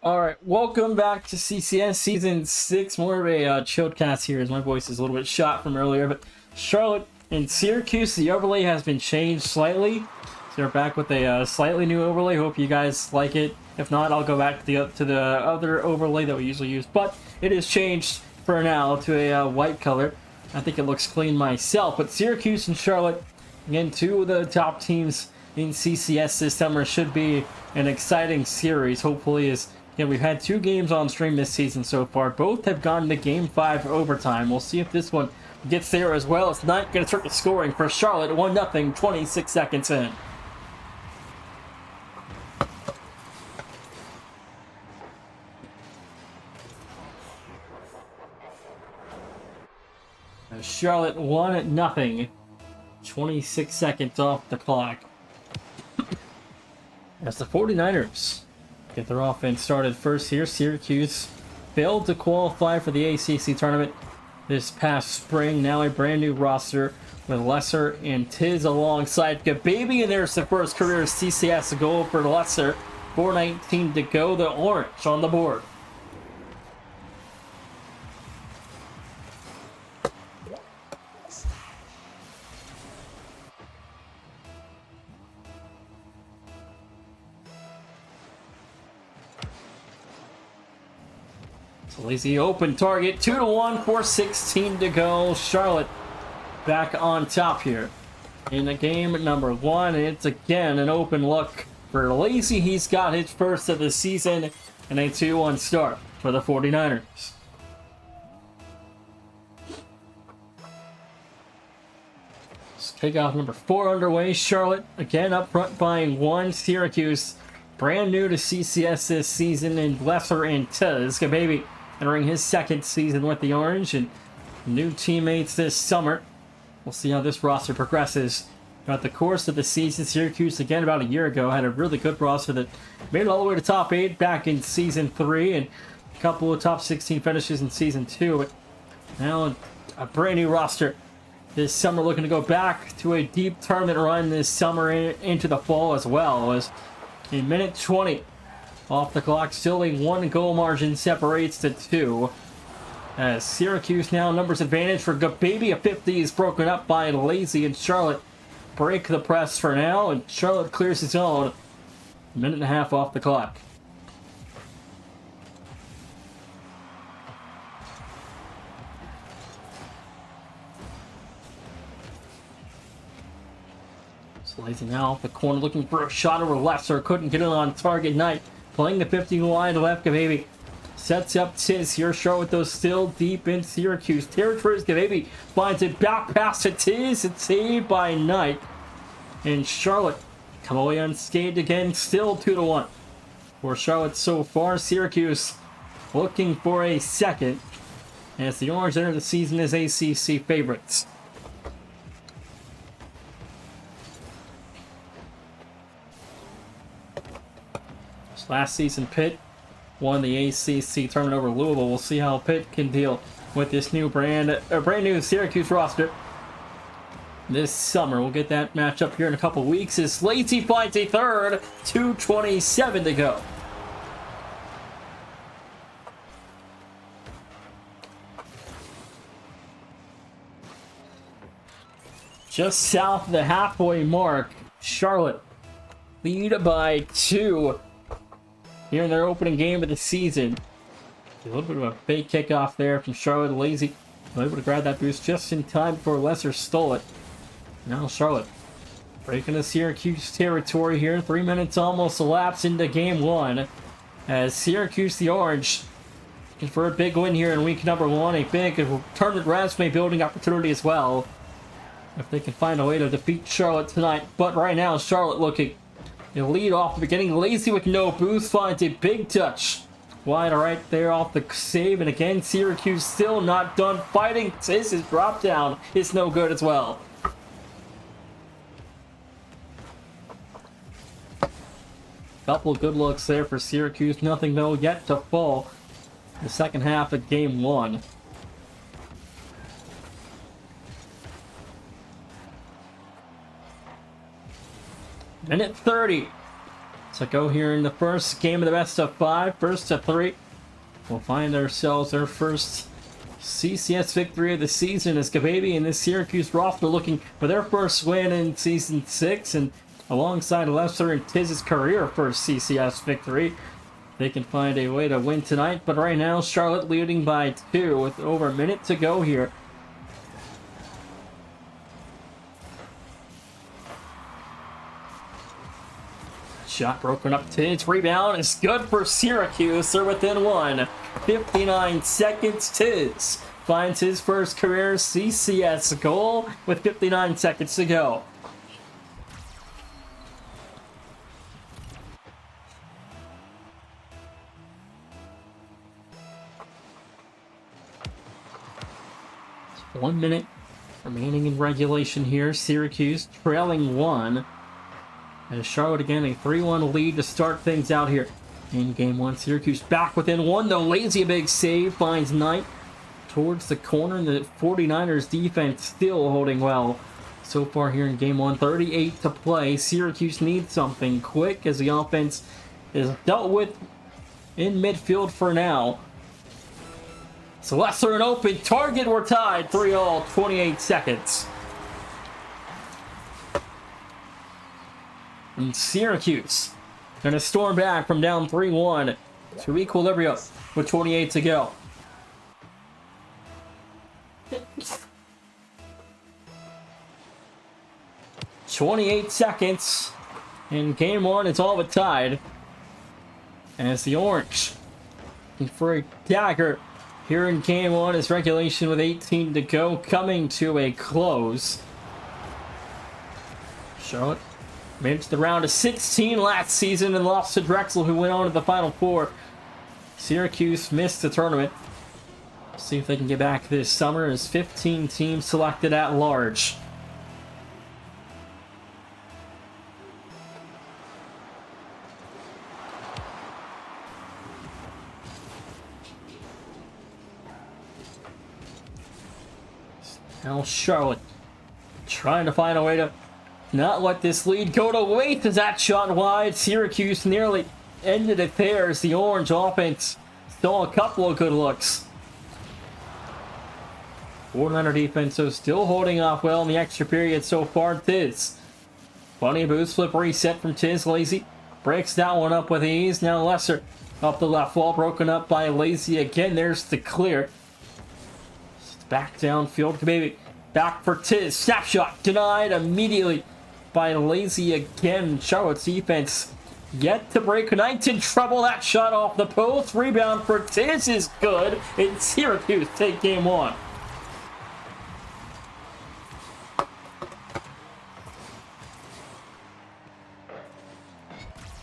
All right, welcome back to CCS Season 6. More of a chilled cast here as my voice is a little bit shot from earlier. But Charlotte and Syracuse, the overlay has been changed slightly. So we're back with a slightly new overlay. Hope you guys like it. If not, I'll go back to the other overlay that we usually use. But it is changed for now to a white color. I think it looks clean myself. But Syracuse and Charlotte, again, two of the top teams in CCS this summer. Should be an exciting series. Hopefully, we've had 2 games on stream this season so far. Both have gone to Game 5 overtime. We'll see if this one gets there as well. It's not going to start the scoring for Charlotte. 1-0, 26 seconds in. Charlotte 1-0. 26 seconds off the clock. As the 49ers get their offense started first here. Syracuse failed to qualify for the ACC tournament this past spring. Now a brand new roster with Lesser and Tiz alongside Gababy, and there's the first career CCS goal for Lesser. 4:19 to go. The Orange on the board. Lazy open target, 2-1, 4:16 to go. Charlotte back on top here in the game number 1. And it's again an open look for Lazy. He's got his first of the season and a 2-1 start for the 49ers. Takeoff number 4 underway. Charlotte again up front by 1. Syracuse brand new to CCS this season, and Lesser and Tiz Gababy entering his second season with the Orange and new teammates this summer. We'll see how this roster progresses throughout the course of the season. Syracuse, again, about a year ago, had a really good roster that made it all the way to top 8 back in Season 3 and a couple of top 16 finishes in Season 2. But now a brand new roster this summer, looking to go back to a deep tournament run this summer into the fall as well. As a minute 20 off the clock, still a 1 goal margin separates the 2. As Syracuse now numbers advantage for Gababy. A 50 is broken up by Lazy, and Charlotte break the press for now, and Charlotte clears his own. A minute and a half off the clock. So Lazy now off the corner looking for a shot over Lesser. Couldn't get it on target. Knight playing the 50 wide left. Gababy sets up Tiz here. Charlotte though still deep in Syracuse territory. Gababy finds it back past to Tiz. It's saved by Knight. And Charlotte come away unscathed again. Still 2-1 for Charlotte so far. Syracuse looking for a second as the Orange enter the season as ACC favorites. Last season, Pitt won the ACC tournament over Louisville. We'll see how Pitt can deal with this new brand new Syracuse roster this summer. We'll get that matchup here in a couple weeks as Lazy finds a third. 2:27 to go. Just south of the halfway mark, Charlotte lead by 2. Here in their opening game of the season. A little bit of a fake kickoff there from Charlotte. Lazy able to grab that boost just in time before Lesser stole it. Now Charlotte breaking the Syracuse territory here. 3 minutes almost elapsed into game 1. As Syracuse, the Orange, looking for a big win here in week number 1. A big tournament resume building opportunity as well, if they can find a way to defeat Charlotte tonight. But right now, Charlotte looking the lead off the beginning. Lazy with no boost finds a big touch wide right there off the save, and again Syracuse still not done fighting. This is drop down. It's no good as well. Couple of good looks there for Syracuse. Nothing though yet to fall in the second half of game 1. Minute 30. to go here in the first game of the best of 5, first to 3. We'll find ourselves our first CCS victory of the season as Gababy and this Syracuse roster looking for their first win in Season 6, and alongside Lesser and Tiz's career first CCS victory. They can find a way to win tonight, but right now Charlotte leading by 2 with over a minute to go here. Shot broken up to its rebound is good for Syracuse. They're within 1. 59 seconds. Tiz finds his first career CCS goal with 59 seconds to go. It's 1 minute remaining in regulation here. Syracuse trailing 1. As Charlotte again a 3-1 lead to start things out here in game 1. Syracuse back within 1 though. Lazy a big save, finds Knight towards the corner, and the 49ers defense still holding well so far here in game 1. 38 to play. Syracuse needs something quick as the offense is dealt with in midfield for now. So Lesser an open target. We're tied 3-all, 28 seconds. And Syracuse gonna storm back from down 3-1 to equilibrium with 28 to go. "28 seconds in game 1. It's all but tied as the Orange for a dagger here in game 1 as regulation with 18 to go coming to a close. Charlotte made it to the round of 16 last season and lost to Drexel, who went on to the Final Four. Syracuse missed the tournament. See if they can get back this summer as 15 teams selected at large. Now Charlotte trying to find a way to not let this lead go to waste as that shot wide. Syracuse nearly ended it there as the Orange offense stole a couple of good looks. 49er defense so still holding off well in the extra period so far. Tiz. Funny boost flip reset from Tiz. Lazy breaks that one up with ease. Now Lesser up the left wall, broken up by Lazy again. There's the clear. Back downfield, baby. Back for Tiz. Snapshot denied immediately by Lazy again. Charlotte's defense yet to break. Knight in trouble. That shot off the post. Rebound for Tiz is good. And Syracuse take game 1.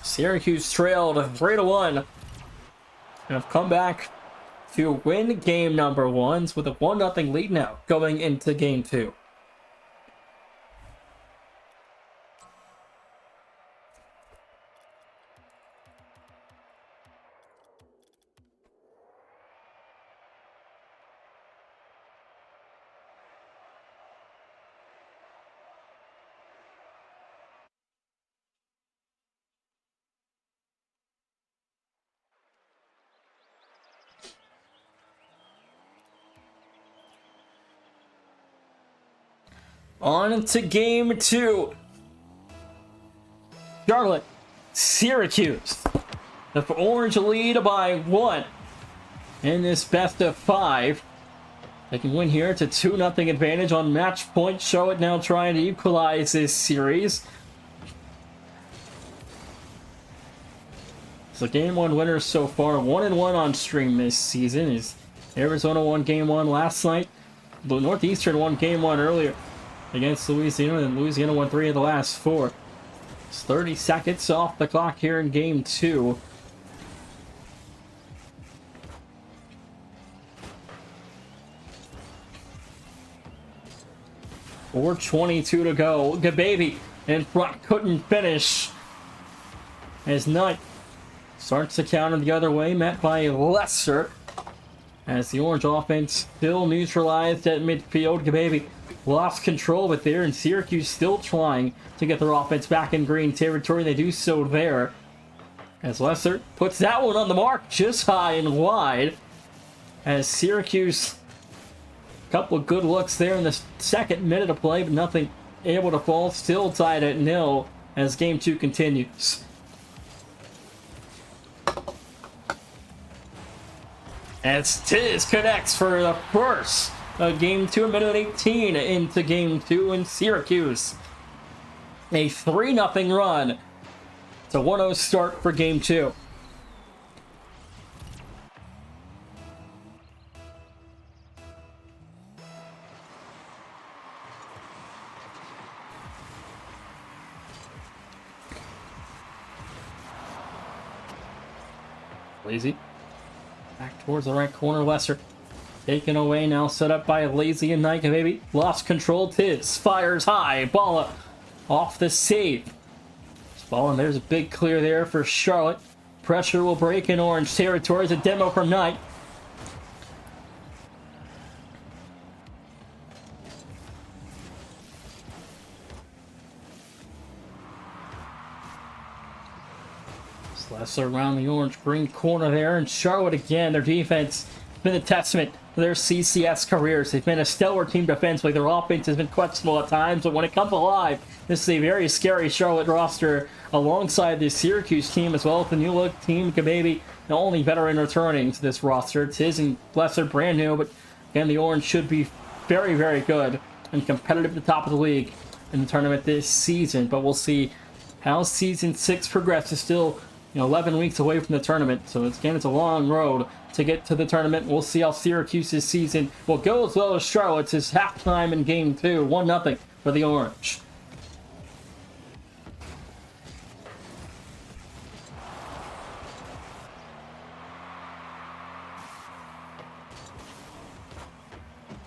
Syracuse trailed 3-1 and have come back to win game number 1 with a 1-0 lead now going into game 2. On to game 2. Charlotte, Syracuse. The Orange lead by 1 in this best of 5. They can win here. It's a 2-0 advantage on match point. Charlotte now trying to equalize this series. So game 1 winners so far, 1-1 on stream this season. Is Arizona won game 1 last night. The Northeastern won game 1 earlier against Louisiana, and Louisiana won 3 of the last 4. It's 30 seconds off the clock here in game 2. .422 to go. Gababy in front, couldn't finish. As Knight starts to counter the other way, met by Lesser. As the Orange offense still neutralized at midfield. Gababy lost control of it there, and Syracuse still trying to get their offense back in green territory. They do so there. As Lesser puts that one on the mark, just high and wide. As Syracuse, a couple of good looks there in the second minute of play, but nothing able to fall. Still tied at 0 as game 2 continues. As Tiz connects for the first of game 2, a minute 18 into game 2 in Syracuse. A 3-0 run. It's a 1-0 start for game 2. Lazy. Back towards the right corner, Lesser. Taken away now, set up by Lazy and Nike, baby. Lost control, Tiz. Fires high. Balla off the save. Ball, and there's a big clear there for Charlotte. Pressure will break in orange territory. It's a demo from Knight. Lesser around the orange-green corner there, and Charlotte again. Their defense has been a testament to their CCS careers. They've been a stellar team defensively. Their offense has been questionable at times, but when it comes alive, this is a very scary Charlotte roster alongside the Syracuse team as well as the new look team. Maybe the only veteran returning to this roster. Tiz and Lesser brand new, but again, the orange should be very, very good and competitive at the top of the league in the tournament this season. But we'll see how season 6 progresses. Still 11 weeks away from the tournament, so it's a long road to get to the tournament. We'll see how Syracuse's season will go as well as Charlotte's. Is halftime in game 2, 1-0 for the Orange.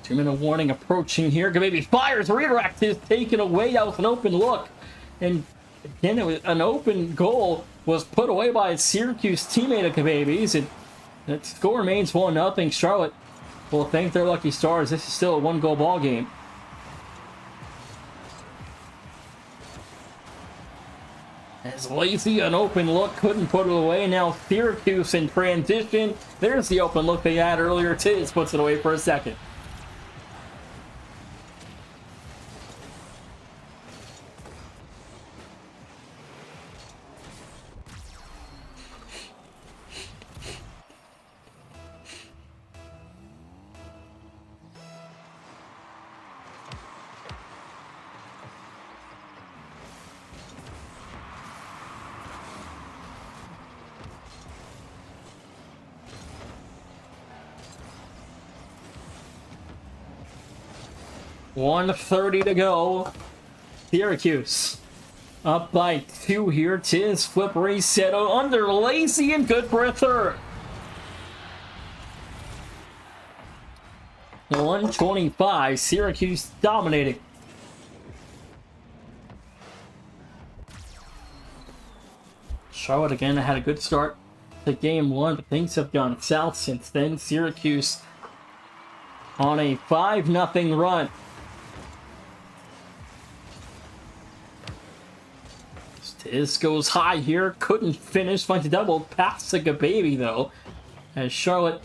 Two-minute warning approaching here. Maybe fires, redirect is taken away. That was an open look, and again, it was an open goal was put away by a Syracuse teammate of Kababies, and the score remains 1-0. Charlotte will thank their lucky stars. This is still a 1-goal ball game. As Lazy, an open look, couldn't put it away. Now Syracuse in transition. There's the open look they had earlier. Tiz puts it away for a second. .1:30 to go. Syracuse up by 2 here. Tiz flip reset under Lazy and good for a third. 1:25. Syracuse dominating. Charlotte again had a good start to game 1, but things have gone south since then. Syracuse on a 5-0 run. Tiz goes high here, couldn't finish, finds a double, pass like a baby though. As Charlotte,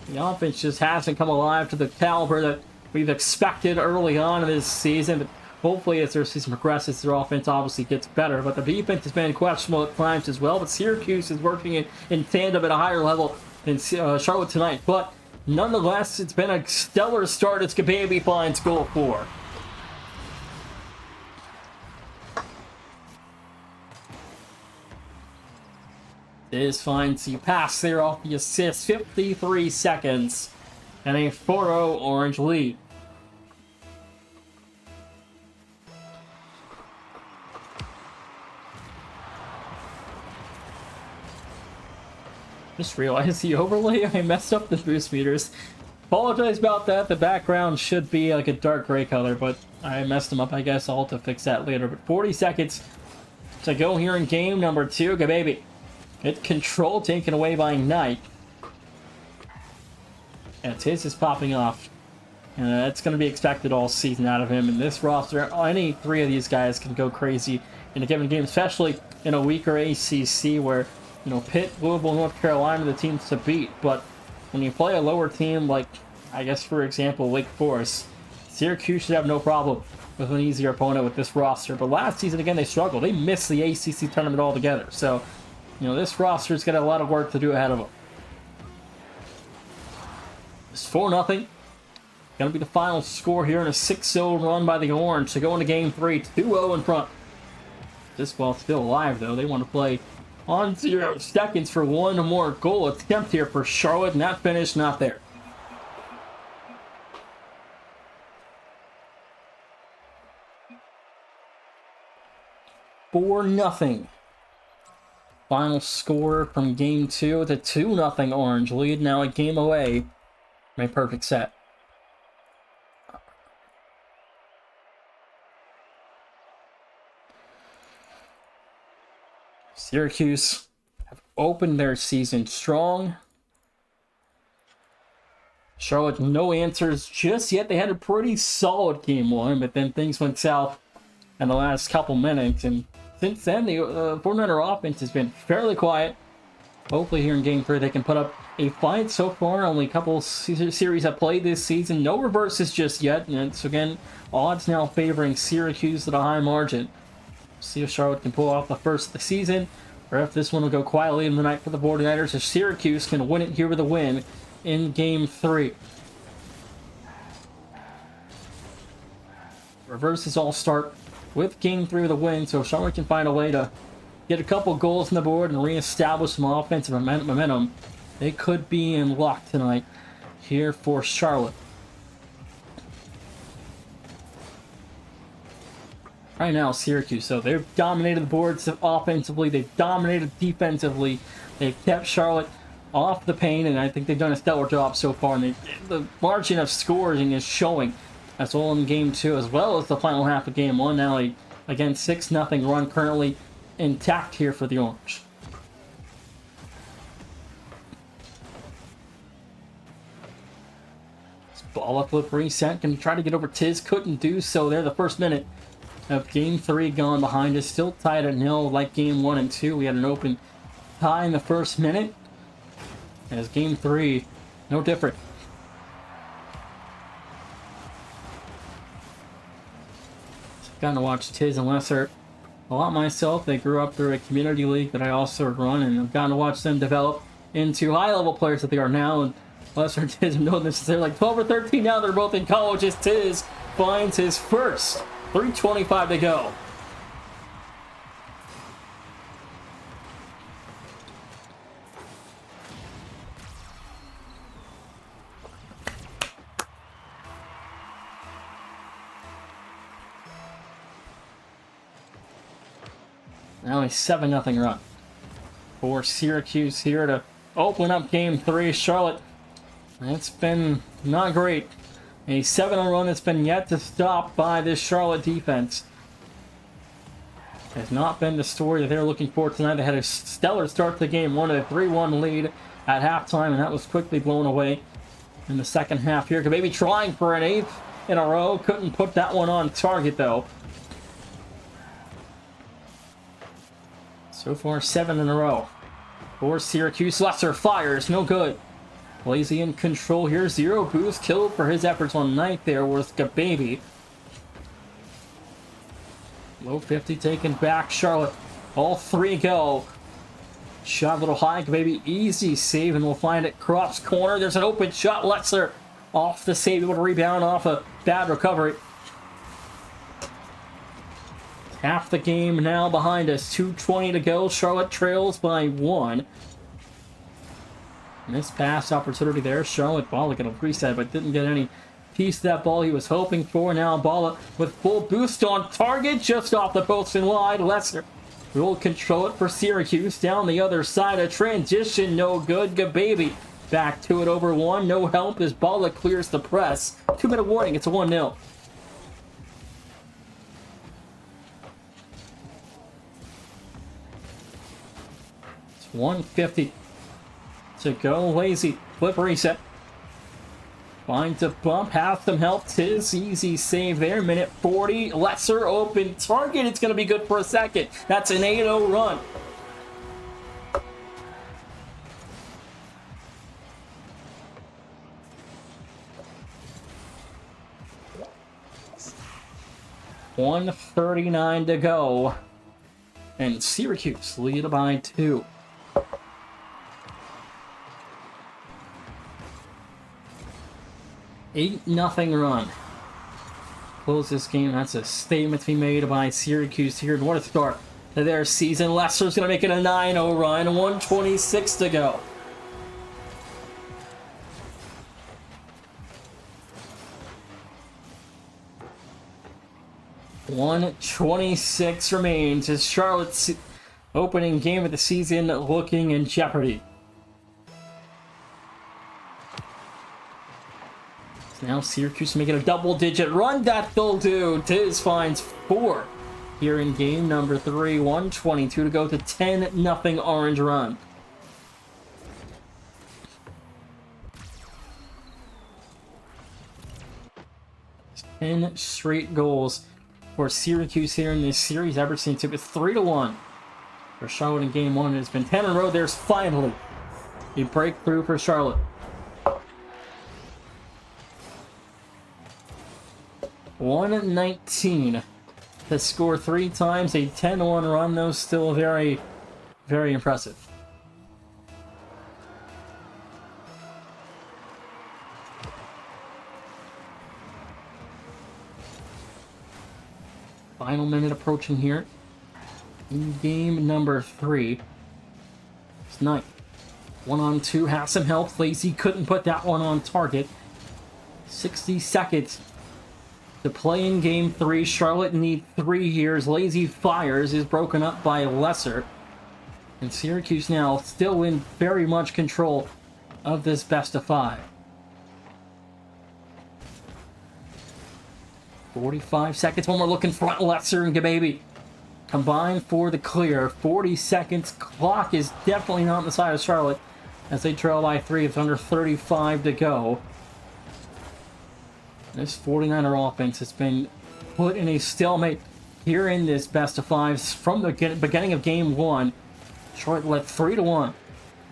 the offense just hasn't come alive to the caliber that we've expected early on in this season. But hopefully as their season progresses, their offense obviously gets better. But the defense has been questionable at times as well. But Syracuse is working in tandem at a higher level than Charlotte tonight. But nonetheless, it's been a stellar start as Kababy finds goal 4. Tiz finds the pass there off the assist. 53 seconds and a 4-0 Orange lead. Just realized the overlay, I messed up the boost meters. Apologize about that. The background should be like a dark gray color, but I messed them up. I guess I'll have to fix that later. But 40 seconds to go here in game number 2. Kababy. Hit control taken away by Knight. And Tiz is popping off. And that's going to be expected all season out of him. In this roster, any 3 of these guys can go crazy in a given game, especially in a weaker ACC where, you know, Pitt, Louisville, North Carolina are the teams to beat. But when you play a lower team like, I guess, for example, Wake Forest, Syracuse should have no problem with an easier opponent with this roster. But last season, again, they struggled. They missed the ACC tournament altogether. So, you know, this roster's got a lot of work to do ahead of them. It's 4-0. Going to be the final score here in a 6-0 run by the Orange to go into Game 3, 2-0 in front. This ball's still alive, though. They want to play on 0 seconds for one more goal attempt here for Charlotte. Not finished, not there. $4-0. Final score from Game 2 with a 2-0 Orange lead. Now a game away from a perfect set. Syracuse have opened their season strong. Charlotte, no answers just yet. They had a pretty solid Game 1, but then things went south in the last couple minutes. And since then, the 49er offense has been fairly quiet. Hopefully here in Game 3 they can put up a fight. So far, only a couple series have played this season. No reverses just yet. And it's, again, odds now favoring Syracuse at a high margin. See if Charlotte can pull off the first of the season, or if this one will go quietly in the night for the 49ers, if Syracuse can win it here with a win in Game 3. Reverses all start with Game 3 with a win, so if Charlotte can find a way to get a couple goals on the board and reestablish some offensive momentum, they could be in luck tonight here for Charlotte. Right now, Syracuse, so they've dominated the boards offensively, they've dominated defensively, they've kept Charlotte off the paint, and I think they've done a stellar job so far. And the margin of scoring is showing. That's all in Game 2, as well as the final half of Game 1. Now, again, 6-0 run currently intact here for the Orange. Ball up flip reset, can try to get over Tiz, couldn't do so there. The first minute of Game 3 gone behind us, still tied at 0 like Game 1 and 2. We had an open tie in the first minute, as Game 3, no different. Gotten to watch Tiz and Lesser a lot myself. They grew up through a community league that I also run, and I've gotten to watch them develop into high-level players that they are now. And Lesser and Tiz have known this. They're like 12 or 13 now. They're both in college as Tiz finds his first. 3:25 to go. Now a 7-0 run for Syracuse here to open up Game 3. Charlotte, it's been not great. A 7-0 run that's been yet to stop by this Charlotte defense. Has not been the story that they're looking for tonight. They had a stellar start to the game, won a 3-1 lead at halftime, and that was quickly blown away in the second half here. Maybe trying for an 8th in a row. Couldn't put that one on target, though. So far, 7 in a row for Syracuse. Lesser fires, no good. Lazy in control here. 0 boost killed for his efforts on night there with Gababy. Low 50 taken back. Charlotte, all 3 go. Shot a little high. Gababy, easy save, and we'll find it cross corner. There's an open shot. Letzer off the save, able to rebound off a bad recovery. Half the game now behind us. 2:20 to go. Charlotte trails by 1. Missed pass opportunity there. Charlotte Balla got a reset, but didn't get any piece of that ball he was hoping for. Now Balla with full boost on target, just off the post and wide. Lesser will control it for Syracuse. Down the other side, a transition, no good. Gababy back to it over 1. No help as Balla clears the press. 2-minute warning. It's a 1-0. It's 1:50 to go. Lazy flip reset. Finds a bump, has some help. Tis easy save there. Minute 40. Lesser open target. It's going to be good for a second. That's an 8-0 run. .139 to go. And Syracuse lead by 2. Nothing run. Close this game. That's a statement to be made by Syracuse here. And what a start to their season. Lester's going to make it a 9-0 run. 126 to go. .126 remains as Charlotte's opening game of the season looking in jeopardy. Now Syracuse making a double-digit run. That they'll do. Tiz finds 4 here in game number 3. 122 to go to 10-0 Orange run. Ten straight goals for Syracuse here in this series ever since it was 3-1 for Charlotte in game 1. It's been 10 in a row. There's finally a breakthrough for Charlotte. 119 to score 3 times, a 10-1 run, though still very, very impressive. Final minute approaching here in game number 3. It's Knight. 1-on-2, has some help. Lazy couldn't put that one on target. 60 seconds to play in game 3. Charlotte need 3 here. Lazy fires, is broken up by Lesser. And Syracuse now still in very much control of this best of 5. 45 seconds. One more look in front. Lesser and Gababy combined for the clear. 40 seconds. Clock is definitely not on the side of Charlotte as they trail by 3. It's under 35 to go. This 49er offense has been put in a stalemate here in this best of 5s from the beginning of game 1. Charlotte led 3-1,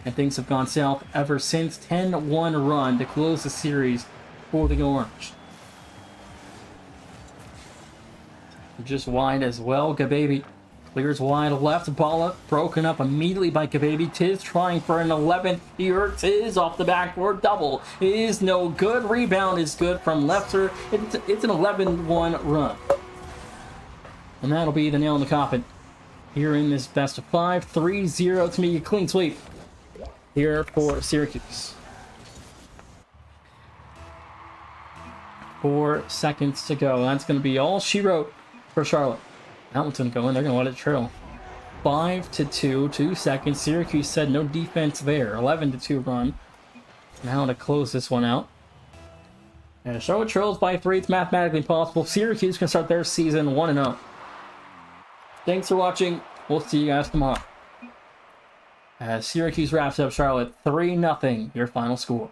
and things have gone south ever since. 10-1 run to close the series for the Orange. Just wide as well. Gababy clears wide left. Ball up, broken up immediately by Gababy. Tiz trying for an 11th here. Tiz off the backboard. Double is no good. Rebound is good from Lefter. It's an 11-1 run. And that'll be the nail in the coffin here in this best of 5. 3-0 to make a clean sweep here for Syracuse. 4 seconds to go. That's going to be all she wrote for Charlotte. That one's going to go in. They're going to let it trail. 5-2. 2 seconds. Syracuse said no defense there. 11-2 run. Now to close this one out. And Charlotte trails by 3. It's mathematically possible. Syracuse can start their season 1-0. Thanks for watching. We'll see you guys tomorrow. As Syracuse wraps up Charlotte 3-0, your final score.